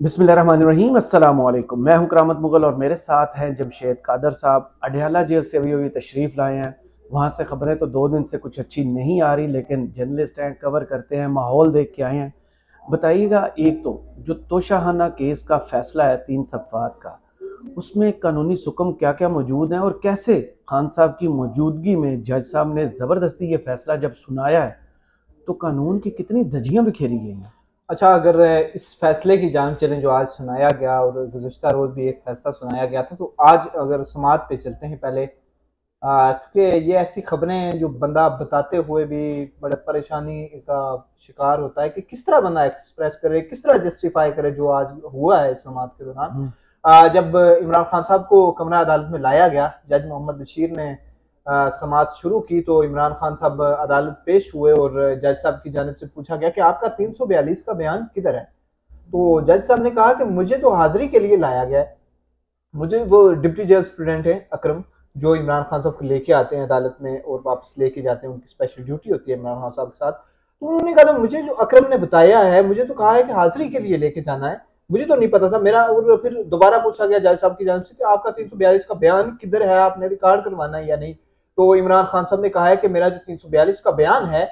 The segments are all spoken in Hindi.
बिस्मिल्लाहिर्रहमानिर्रहीम, अस्सलाम वालेकुम। मैं हूं करामत मुगल और मेरे साथ हैं जमशेद कादर साहब। अडयाला जेल से अभी तशरीफ़ लाए हैं। वहां से खबरें तो 2 दिन से कुछ अच्छी नहीं आ रही, लेकिन जर्नलिस्ट हैं, कवर करते हैं, माहौल देख के आए हैं। बताइएगा, एक तो जो तोशाखाना केस का फैसला है 3 सफ़ात का, उसमें कानूनी सुकम क्या क्या मौजूद हैं और कैसे खान साहब की मौजूदगी में जज साहब ने ज़बरदस्ती ये फैसला जब सुनाया है तो कानून की कितनी धज्जियां बिखेरी गई हैं। अच्छा, अगर इस फैसले की जानिब चलें जो आज सुनाया गया, और गुज़श्ता रोज़ भी एक फैसला सुनाया गया था, तो आज अगर समाअत पे चलते हैं पहले, क्योंकि ये ऐसी खबरें हैं जो बंदा बताते हुए भी बड़े परेशानी का शिकार होता है कि किस तरह बंदा एक्सप्रेस करे, किस तरह जस्टिफाई करे जो आज हुआ है इस समाअत के दौरान। जब इमरान खान साहब को कमरा अदालत में लाया गया, जज मोहम्मद बशीर ने समाअत शुरू की, तो इमरान खान साहब अदालत पेश हुए और जज साहब की जानिब से पूछा गया कि आपका 342 का बयान किधर है। तो जज साहब ने कहा कि मुझे तो हाजिरी के लिए लाया गया है, मुझे वो डिप्टी जेल स्टूडेंट है अकरम, जो इमरान खान साहब को लेके आते हैं अदालत में और वापस लेके जाते हैं, उनकी स्पेशल ड्यूटी होती है इमरान खान साहब के साथ। तो उन्होंने कहा था मुझे जो अकरम ने बताया है, मुझे तो कहा है कि हाजिरी के लिए लेके जाना है, मुझे तो नहीं पता था मेरा। और फिर दोबारा पूछा गया जज साहब की जानिब से कि आपका 342 का बयान किधर है, आपने रिकॉर्ड करवाना है या नहीं। तो इमरान खान साहब ने कहा है कि मेरा जो 342 का बयान है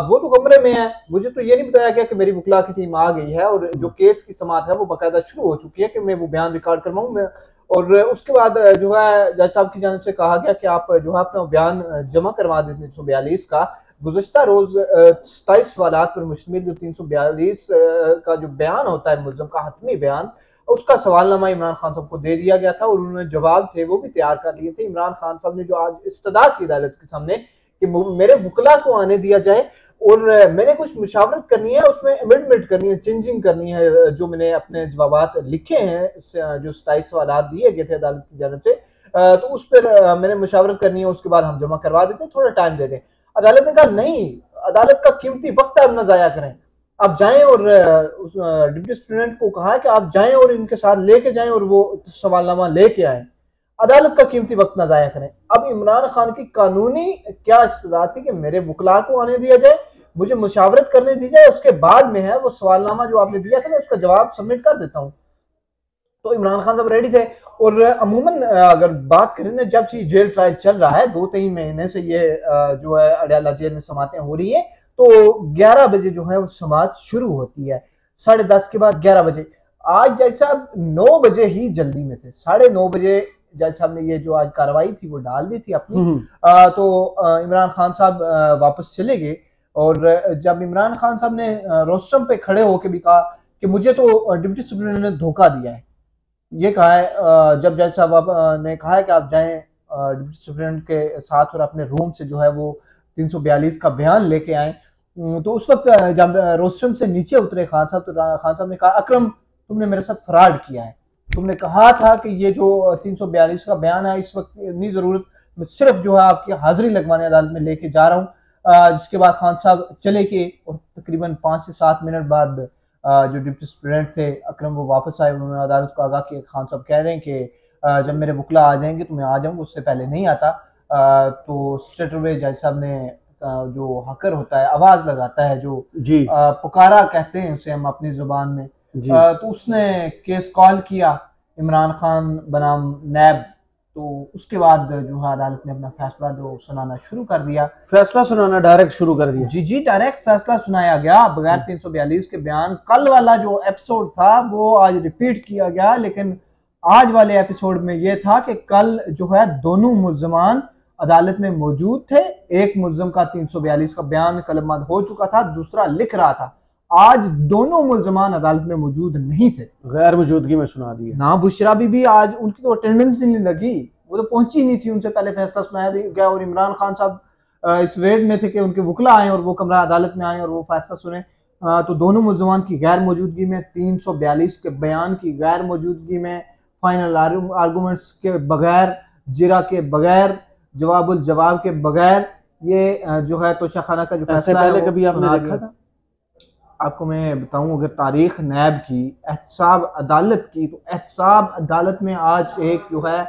वो तो कमरे में है, मुझे तो ये नहीं बताया गया कि मेरी वकला की टीम आ गई है और जो केस की समाअत है वो बाकायदा शुरू हो चुकी है कि मैं वो बयान रिकॉर्ड करवाऊँ। और उसके बाद जो है जज साहब की जानिब से कहा गया कि आप जो है अपना बयान जमा करवा दें 342 का। गुज़श्ता रोज 27 सवालात पर मुश्तमिल जो 342 का जो बयान होता है मुल्ज़म का हतमी बयान, उसका सवालनामा इमरान खान साहब को दे दिया गया था और उन्होंने जवाब थे वो भी तैयार कर लिए थे। इमरान खान साहब ने जो आज इस्तदा की अदालत के सामने कि मेरे वकला को आने दिया जाए और मैंने कुछ मुशावरत करनी है, उसमें अमेंडमेंट करनी है, चेंजिंग करनी है, जो मैंने अपने जवाबात लिखे हैं जो 27 सवालात दिए गए थे अदालत की जानिब से, तो उस पर मैंने मुशावरत करनी है, उसके बाद हम जमा करवा देते हैं, थोड़ा टाइम दे दें। अदालत ने कहा नहीं, अदालत का कीमती वक्त आप न जाया करें, आप जाएं। और उस डिप्टी स्टूडेंट को कहा कि आप जाएं और इनके साथ लेके जाएं और वो सवालनामा लेके आए, अदालत का कीमती वक्त ना जाया करें। अब इमरान खान की कानूनी क्या इस्तदा थी कि मेरे वकला को आने दिया जाए, मुझे मुशावरत करने दी जाए, उसके बाद में है वो सवालनामा जो आपने दिया था मैं उसका जवाब सबमिट कर देता हूँ। तो इमरान खान साहब रेडी थे। और अमूमन अगर बात करें ना, जब से जेल ट्रायल चल रहा है 2-3 महीने से, ये जो है अडयाला जेल में समातें हो रही है, तो 11 बजे जो है वो समात शुरू होती है, 10:30 के बाद 11 बजे। आज जज साहब 9 बजे ही जल्दी में थे, 9:30 बजे जज साहब ने ये जो आज कार्रवाई थी वो डाल दी थी अपनी। तो इमरान खान साहब वापस चले गए। और जब इमरान खान साहब ने रोस्टम पे खड़े होकर भी कहा कि मुझे तो डिप्टी सुप्रीम ने धोखा दिया है, ये कहा है। जब जज साहब ने कहा है कि आप जाएं डिप्टी सुप्रीम के साथ और अपने रूम से जो है वो 342 का बयान लेके आए, तो उस वक्त जब रोस्टम से नीचे उतरे खान साहब, तो खान साहब ने कहा अकरम तुमने मेरे साथ फ्रॉड किया है, तुमने कहा था कि ये जो 342 का बयान है इस वक्त नहीं जरूरत, मैं सिर्फ जो है आपकी हाजिरी लगवाने अदालत में लेके जा रहा हूँ। जिसके बाद खान साहब चले गए और तकरीबन 5 से 7 मिनट बाद जो डिप्टी स्टूडेंट थे अकरम वो वापस आए। उन्होंने अदालत को आगाह किया, खान साहब कह रहे हैं कि जब मेरे वकला आ जाएंगे तो मैं आ जाऊंगा, उससे पहले नहीं आता। तो स्ट्रेट अवे जज साहब ने जो हकर होता है, आवाज लगाता है, जो पुकारा कहते हैं उसे हम अपनी जुबान में, तो उसने केस कॉल किया इमरान खान बनाम नैब। तो उसके बाद जो है अदालत ने अपना फैसला जो सुनाना शुरू कर दिया, फैसला सुनाना डायरेक्ट शुरू कर दिया। जी, डायरेक्ट फैसला सुनाया गया बगैर 342 के बयान। कल वाला जो एपिसोड था वो आज रिपीट किया गया, लेकिन आज वाले एपिसोड में यह था कि कल जो है दोनों मुल्जमान अदालत में मौजूद थे। एक मुल्जम का 342 का बयान कलमबंद हो चुका था, दूसरा लिख रहा था। आज दोनों मुल्जमान अदालत में मौजूद नहीं थे, गैर मौजूदगी में सुना दिया ना। बुशरा भी आज उनकी तो अटेंडेंस ही नहीं लगी, वो तो पहुंची नहीं थी, उनसे पहले फैसला सुनाया गया। और इमरान खान साहब इस वेट में थे कि उनके वकला आए और वो कमरा अदालत में आए और वो फैसला सुने। तो दोनों मुल्जमान की गैर मौजूदगी में, 342 के बयान की गैर मौजूदगी में, फाइनल आर्गूमेंट्स के बगैर, जिरा के बगैर, जवाब के बगैर, ये जो है तोशाखाना का जो फैसला है कभी आपने देखा था? आपको मैं बताऊं, अगर तारीख नैब की, एहतसाब अदालत की, तो एहतसाब अदालत में आज एक जो है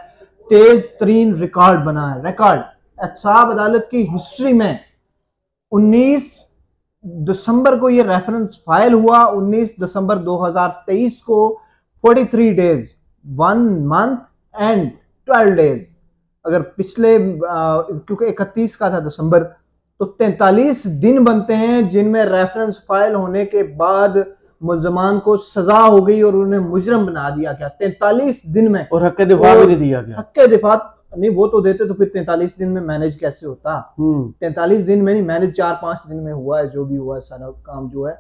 तेज तरीन रिकॉर्ड बना है। रिकॉर्ड एहतसाब अदालत की हिस्ट्री में 19 दिसंबर को ये रेफरेंस फाइल हुआ, 19 दिसंबर 2023 को 43 डेज, 1 मंथ एंड 12 डेज। अगर पिछले क्योंकि 31 का था दिसंबर, तो 43 दिन बनते हैं जिनमें रेफरेंस फाइल होने के बाद मुल्जमान को सजा हो गई और उन्हें मुजरम बना दिया गया 43 दिन में। और हक दिफा भी नहीं दिया गया। हक दिफा नहीं, वो तो देते तो फिर 43 दिन में मैनेज कैसे होता। 43 दिन में नहीं, मैनेज 4-5 दिन में हुआ है, जो भी हुआ है सारा काम जो है।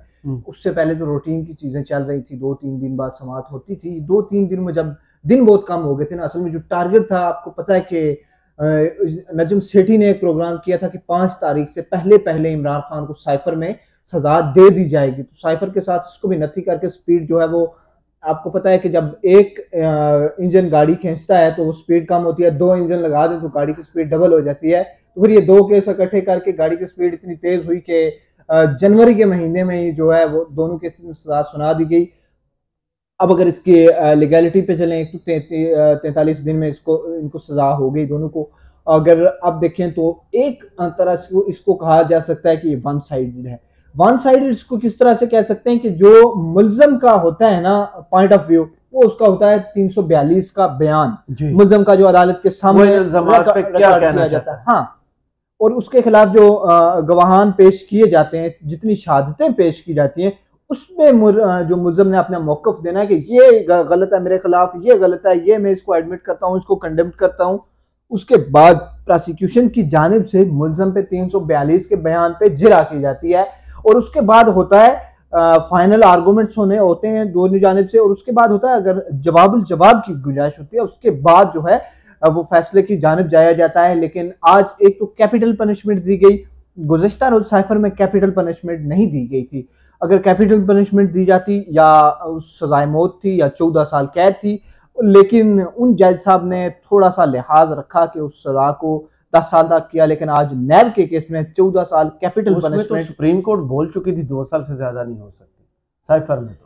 उससे पहले तो रूटीन की चीजें चल रही थी, 2-3 दिन बाद समाअत होती थी। 2-3 दिन में जब दिन बहुत कम हो गए थे ना, असल में जो टारगेट था, आपको पता है कि नजम सेठी ने एक प्रोग्राम किया था कि 5 तारीख से पहले इमरान खान को साइफर में सजा दे दी जाएगी। तो साइफर के साथ उसको भी नथी करके स्पीड जो है वो, आपको पता है कि जब एक इंजन गाड़ी खींचता है तो वो स्पीड कम होती है, 2 इंजन लगा दे तो गाड़ी की स्पीड डबल हो जाती है। तो फिर ये 2 केस इकट्ठे करके गाड़ी की स्पीड इतनी तेज हुई कि जनवरी के महीने में ही जो है वो दोनों केसेस में सजा सुना दी गई। अब अगर इसकी लीगैलिटी पे चलें तो 43 दिन में इनको सजा हो गई दोनों को। अगर अब देखें तो एक तरह से इसको कहा जा सकता है कि ये वन साइडेड है। वन साइडेड इसको किस तरह से कह सकते हैं कि जो मुल्जम का होता है ना पॉइंट ऑफ व्यू, वो उसका होता है 342 का बयान, मुल्जम का जो अदालत के सामने किया जाता है। हाँ, और उसके खिलाफ जो गवाहान पेश किए जाते हैं, जितनी शहादतें पेश की जाती हैं, उसमें जो मुल्जम ने अपना मौकफ देना है कि ये गलत है मेरे खिलाफ, ये गलत है, ये मैं इसको एडमिट करता हूँ, इसको कंडेम करता हूँ। उसके बाद प्रोसिक्यूशन की जानिब से मुल्जम पे 342 के बयान पे जिरा की जाती है, और उसके बाद होता है फाइनल आर्गूमेंट्स होते हैं दोनों जानिब से, और उसके बाद होता है अगर जवाब की गुंजाइश होती है, उसके बाद जो है वो फैसले की जानिब जाया जाता है। लेकिन आज एक तो कैपिटल पनिशमेंट दी गई, गुज़श्ता रोज साइफर में कैपिटल पनिशमेंट नहीं दी गई थी। अगर कैपिटल पनिशमेंट दी जाती या उस सजाए मौत थी या 14 साल कैद थी, लेकिन उन जज साहब ने थोड़ा सा लिहाज रखा कि उस सजा को 10 साल तक किया। लेकिन आज नैब के केस में 14 साल कैपिटल पनिशमेंट, तो सुप्रीम कोर्ट बोल चुकी थी 2 साल से ज्यादा नहीं हो सकती साइफर में। तो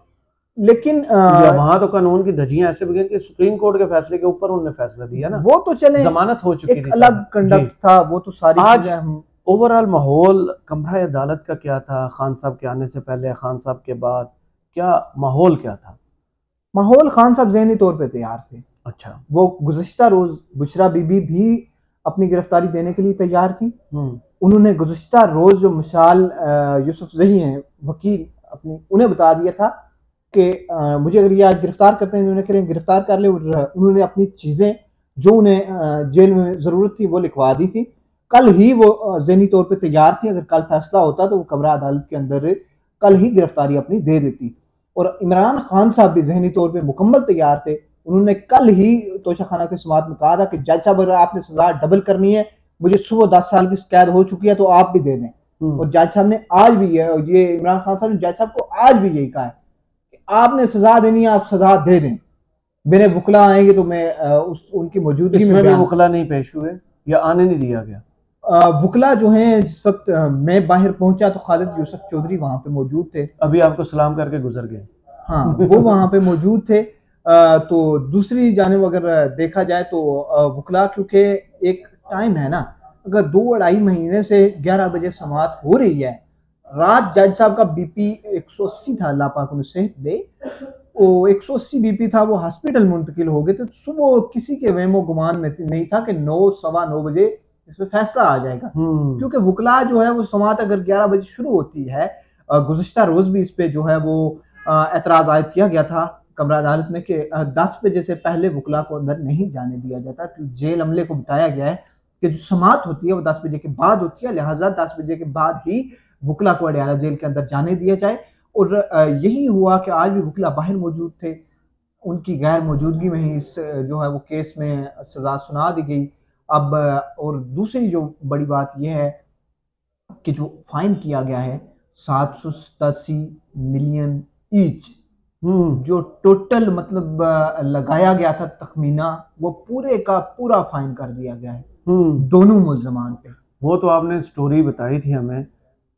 लेकिन वहां तो कानून की धज्जियां ऐसे बगैर कि सुप्रीम कोर्ट के फैसले के ऊपर उन्होंने फैसला दिया ना, वो तो चले जमानत हो चुकी थी, अलग कंडक्ट था, वो तो सारी आज ओवरऑल माहौल कमरा अदालत का क्या था? खान साहब के आने से पहले, खान साहब के बाद, क्या माहौल क्या था? माहौल, खान साहब ज़हनी तौर पे तैयार थे। अच्छा, वो गुज़श्ता रोज बुशरा बीबी भी अपनी गिरफ्तारी देने के लिए तैयार थी। उन्होंने गुज़श्ता रोज जो मिसाल यूसुफ ज़ही हैं वकील अपनी, उन्हें बता दिया था कि मुझे अगर ये आज गिरफ्तार करते हैं, उन्होंने करें गिरफ्तार कर ले। उन्होंने अपनी चीज़ें जो उन्हें जेल में ज़रूरत थी वो लिखवा दी थी। कल ही वो ज़हनी तौर पे तैयार थी, अगर कल फैसला होता तो वो कमरा अदालत के अंदर कल ही गिरफ्तारी अपनी दे देती। और इमरान खान साहब भी ज़हनी तौर पे मुकम्मल तैयार थे। उन्होंने कल ही तोशा खाना की समाअत में कहा था कि जज साहब अगर आपने सजा डबल करनी है, मुझे सुबह 10 साल की कैद हो चुकी है तो आप भी दे दें। और जज साहब ने आज भी ये इमरान खान साहब ने जज साहब को आज भी यही कहा है कि आपने सजा देनी है, आप सजा दे दें। मेरे वकला आएंगे तो मैं उनकी मौजूदगी में वकला नहीं पेश हुए या आने नहीं दिया गया। वकला जो हैं, जिस वक्त मैं बाहर पहुंचा तो खालिद यूसुफ चौधरी वहां पे मौजूद थे, अभी आपको सलाम करके गुजर गए। हाँ, वो वहां पे मौजूद थे। तो दूसरी जानिब अगर देखा जाए तो वकला, क्योंकि एक टाइम है ना, अगर 2-2.5 महीने से 11 बजे समाअत हो रही है, रात जज साहब का बीपी 180 था, अल्लाह पाक उन्हें सेहत दे, वो 180 बीपी था, वो हॉस्पिटल मुंतकिल हो गए थे। तो सुबह किसी के वहमो गुमान में नहीं था कि 9, 9:15 बजे इस पे फैसला आ जाएगा, क्योंकि वकला जो है वो समाअत अगर 11 बजे शुरू होती है, गुज़श्ता रोज भी इस पे जो है वो एतराज आयद किया गया था कमरा अदालत में कि 10 बजे से पहले वकला को अंदर नहीं जाने दिया जाता, क्योंकि जेल अमले को बताया गया है कि जो समाअत होती है वो 10 बजे के बाद होती है, लिहाजा 10 बजे के बाद ही वकला को अडयाला जेल के अंदर जाने दिया जाए। और यही हुआ कि आज भी वकला बाहर मौजूद थे, उनकी गैर मौजूदगी में ही जो है वो केस में सजा सुना दी गई। अब और दूसरी जो बड़ी बात यह है कि जो फाइन किया गया है 787 मिलियन ईच, जो टोटल मतलब लगाया गया था तखमीना, वो पूरे का पूरा फाइन कर दिया गया है दोनों मुल्जमान पे। वो तो आपने स्टोरी बताई थी हमें,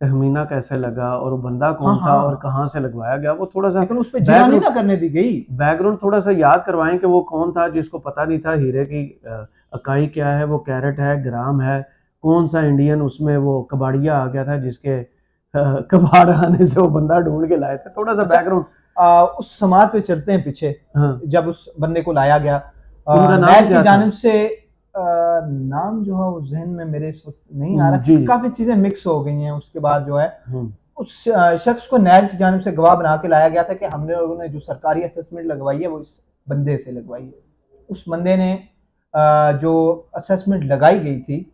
तखमीना कैसे लगा और वो कौन था और कहाँ से लगवाया गया, वो थोड़ा सा, लेकिन उस पे जिया नहीं ना करने दी गई। बैकग्राउंड थोड़ा सा याद करवाएं कि वो कौन था जिसको पता नहीं था हीरे की इकाई क्या है, वो कैरेट है, ग्राम है, कौन सा इंडियन उसमें वो कबाड़िया आ गया था जिसके कबाड़ खाने से वो बंदा ढूंढ के लाए थे। थोड़ा सा बैकग्राउंड उस समात पे चलते हैं पीछे। हाँ। जब उस बंदे को लाया गया नैब की जानिब से, नाम जो है वो जहन में मेरे इस वक्त नहीं आ रहा, काफी चीजें मिक्स हो गई हैं। उसके बाद जो है उस शख्स को नैब की जानिब से गवाह बना के लाया गया था कि हमने लोगों ने जो सरकारी असेसमेंट लगवाई है वो इस बंदे से लगवाई है। उस बंदे ने जो असेसमेंट लगाई गई थी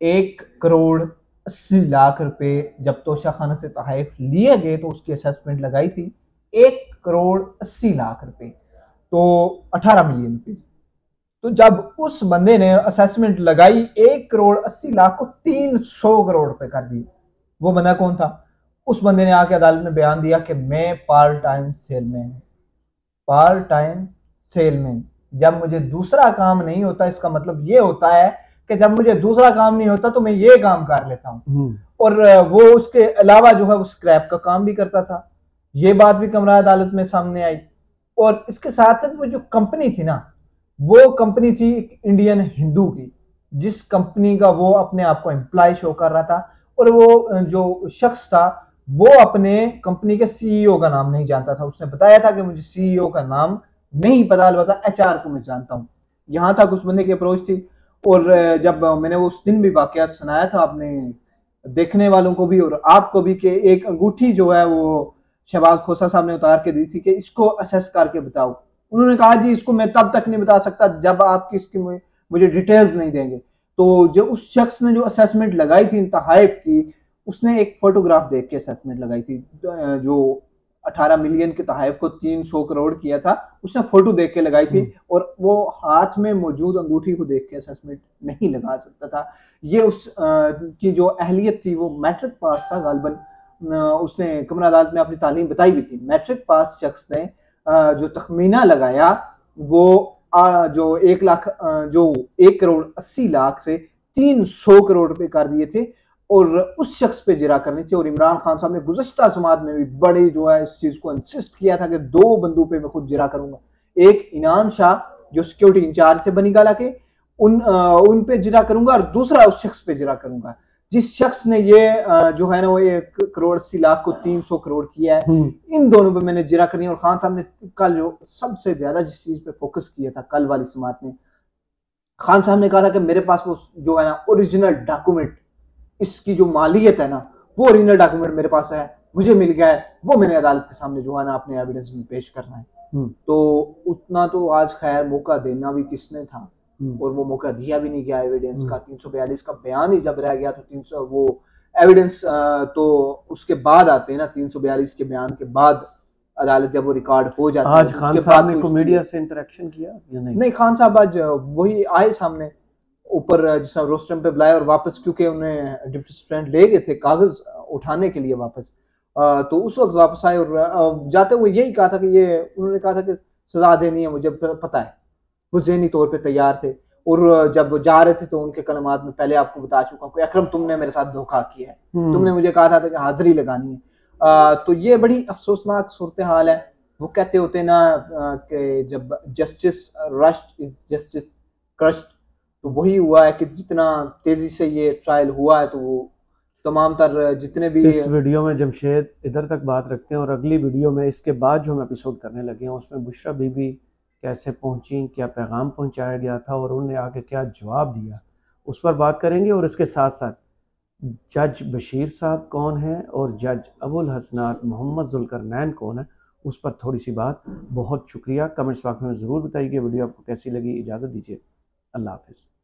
1,80,00,000 रुपए, जब तोशा खाना से तहफ़ लिए गए तो उसकी असेसमेंट लगाई थी 1,80,00,000 रुपए, तो 18 मिलियन रुपए। तो जब उस बंदे ने असेसमेंट लगाई 1,80,00,000 को 300 करोड़ रुपए कर दी। वो बंदा कौन था? उस बंदे ने आके अदालत में बयान दिया कि मैं पार्ट टाइम सेलमैन, जब मुझे दूसरा काम नहीं होता, इसका मतलब ये होता है कि जब मुझे दूसरा काम नहीं होता तो मैं ये काम कर लेता हूँ। और वो उसके अलावा जो है वो स्क्रैप का काम भी करता था। ये बात भी कमरा अदालत में सामने आई। और इसके साथ साथ वो जो कंपनी थी ना, वो कंपनी थी इंडियन हिंदू की, जिस कंपनी का वो अपने आप को एम्प्लॉय शो कर रहा था। और वो जो शख्स था वो अपने कंपनी के सीईओ का नाम नहीं जानता था। उसने बताया था कि मुझे सीईओ का नाम नहीं पता, अलबत्ता एचआर को मैं जानता हूँ। यहां तक उस बंदे की अप्रोच थी। और जब मैंने उस दिन भी वाकया सुनाया था अपने देखने वालों को भी और आपको भी कि एक अंगूठी जो है वो शहबाज खोसा साहब ने उतार के दी थी कि इसको असेस करके बताओ। उन्होंने कहा जी इसको मैं तब तक नहीं बता सकता जब आप इसकी मुझे डिटेल्स नहीं देंगे। तो जो उस शख्स ने जो असेसमेंट लगाई थी तहफ़ की, उसने एक फोटोग्राफ देख के असेसमेंट लगाई थी। जो 18 मिलियन के तहफ़ को 300 करोड़ किया था, उसने फोटो देख के लगाई थी। और वो हाथ में मौजूद अंगूठी को देख के असेसमेंट नहीं लगा सकता था। ये उस की जो अहलियत थी वो मैट्रिक पास था गालिबन। उसने कमरा अदालत में अपनी तालीम बताई भी थी। मैट्रिक पास शख्स ने जो तखमीना लगाया वो जो 1,80,00,000 से 300 करोड़ रुपए कर दिए थे और उस शख्स पे जिरा करनी थी। और इमरान खान साहब ने गुज़श्ता समात में भी बड़े जो है इस चीज को इंसिस्ट किया था कि 2 बंदों पे मैं खुद जिरा करूंगा। एक इनाम शाह जो सिक्योरिटी इंचार्ज थे बनीगाला के, उन पे जिरा करूंगा, और दूसरा उस शख्स पे जिरा करूंगा जिस शख्स ने ये जो है ना वो 1,80,00,000 को 300 करोड़ किया है। इन दोनों पे मैंने जिरा करनी है। और खान साहब ने कल जो सबसे ज्यादा जिस चीज पे फोकस किया था कल वाली समात में, खान साहब ने कहा था कि मेरे पास वो जो है ना ओरिजिनल डॉक्यूमेंट, इसकी जो मालियत है ना वो ओरिजिनल डॉक्यूमेंट मेरे पास है, मुझे मिल गया है, वो मैंने अदालत के सामने जो है ना अपने एविडेंस में पेश करना है। तो उतना तो आज खैर मौका देना भी किसने था और वो मौका दिया भी नहीं गया एविडेंस का। 342 का बयान ही जब रह गया तो 300 वो एविडेंस तो उसके बाद आते हैं ना, 342 के बयान के बाद अदालत जब वो रिकॉर्ड हो जाता है। आज खान साहब ने मीडिया से इंटरेक्शन किया या नहीं? नहीं, खान साहब आज वही आए सामने ऊपर जिस रोस्टरम पे बुलाया और वापस, क्योंकि उन्हें डिप्टी सुप्रीटेंडेंट ले गए थे कागज उठाने के लिए वापस, तो उस वक्त वापस आए और जाते हुए यही कहा था कि ये उन्होंने कहा था कि सजा देनी है, मुझे पता है, वो ज़हनी तौर पे तैयार थे। और जब वो जा रहे थे तो उनके कलमात में पहले आपको बता चुका हूँ कि अकरम तुमने मेरे साथ धोखा किया है, तुमने मुझे कहा था कि हाजिरी लगानी है। तो ये बड़ी अफसोसनाक सूरत हाल है। वो कहते होते ना कि जब justice rushed is justice crushed, तो वही हुआ है कि जितना तेजी से ये ट्रायल हुआ है तो वो तमाम तर जितने भी इस वीडियो में जमशेद इधर तक बात रखते हैं और अगली वीडियो में इसके बाद जो हम एपिसोड करने लगे हैं उसमें बुशरा बीबी कैसे पहुंची, क्या पैगाम पहुंचाया गया था और उन्होंने आके क्या जवाब दिया, उस पर बात करेंगे। और इसके साथ साथ जज बशीर साहब कौन है और जज अबुल हसनात मोहम्मद जुल्करनैन कौन है, उस पर थोड़ी सी बात। बहुत शुक्रिया, कमेंट्स बॉक्स में ज़रूर बताइए वीडियो आपको कैसी लगी। इजाज़त दीजिए, अल्लाह हाफ़िज़।